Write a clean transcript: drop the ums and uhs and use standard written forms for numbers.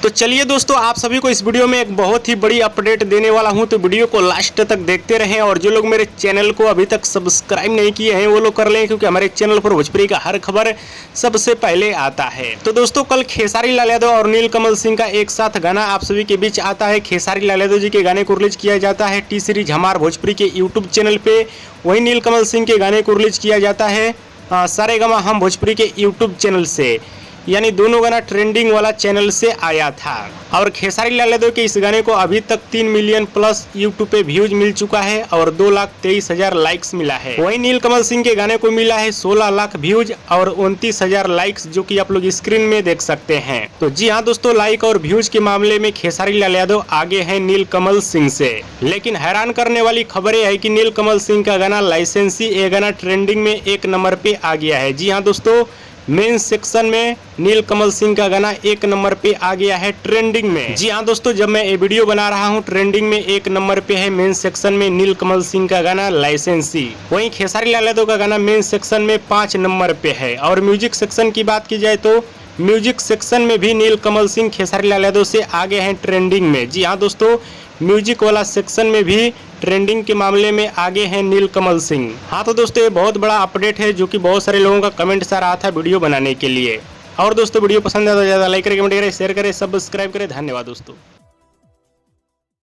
तो चलिए दोस्तों, आप सभी को इस वीडियो में एक बहुत ही बड़ी अपडेट देने वाला हूं, तो वीडियो को लास्ट तक देखते रहें। और जो लोग मेरे चैनल को अभी तक सब्सक्राइब नहीं किए हैं वो लोग कर लें, क्योंकि हमारे चैनल पर भोजपुरी का हर खबर सबसे पहले आता है। तो दोस्तों, कल खेसारी लाल यादव और नीलकमल सिंह का एक साथ गाना आप सभी के बीच आता है। खेसारी लाल यादव जी के गाने को रिलीज किया जाता है टी सीरीज हमार भोजपुरी के यूट्यूब चैनल पे, वहीं नीलकमल सिंह के गाने को रिलीज किया जाता है सारेगामा हम भोजपुरी के यूट्यूब चैनल से, यानी दोनों गाना ट्रेंडिंग वाला चैनल से आया था। और खेसारी लाल यादव के इस गाने को अभी तक 3 मिलियन प्लस यूट्यूब पे व्यूज मिल चुका है और 2,23,000 लाइक्स मिला है। वहीं नीलकमल सिंह के गाने को मिला है 16 लाख व्यूज और 29,000 लाइक्स, जो कि आप लोग स्क्रीन में देख सकते हैं। तो जी हाँ दोस्तों, लाइक और व्यूज के मामले में खेसारी लाल यादव आगे हैं नीलकमल सिंह से। लेकिन हैरान करने वाली खबर है कि नीलकमल सिंह का गाना लाइसेंसी, ये गाना ट्रेंडिंग में 1 नंबर पे आ गया है। जी हाँ दोस्तों, मेन सेक्शन में नीलकमल सिंह का गाना 1 नंबर पे आ गया है ट्रेंडिंग में। जी हाँ दोस्तों, जब मैं ये वीडियो बना रहा हूँ ट्रेंडिंग में 1 नंबर पे है मेन सेक्शन में नीलकमल सिंह का गाना लाइसेंसी। वहीं खेसारी लाल यादव का गाना मेन सेक्शन में 5 नंबर पे है। और म्यूजिक सेक्शन की बात की जाए तो म्यूजिक सेक्शन में भी नीलकमल सिंह खेसारी लाल यादव से आगे हैं ट्रेंडिंग में। जी हाँ दोस्तों, म्यूजिक वाला सेक्शन में भी ट्रेंडिंग के मामले में आगे हैं नीलकमल सिंह। हाँ तो दोस्तों, ये बहुत बड़ा अपडेट है जो कि बहुत सारे लोगों का कमेंट्स आ रहा था वीडियो बनाने के लिए। और दोस्तों, वीडियो पसंद आया तो ज़्यादा लाइक करें, कमेंट करें, शेयर करें, सब्सक्राइब करें। धन्यवाद दोस्तों।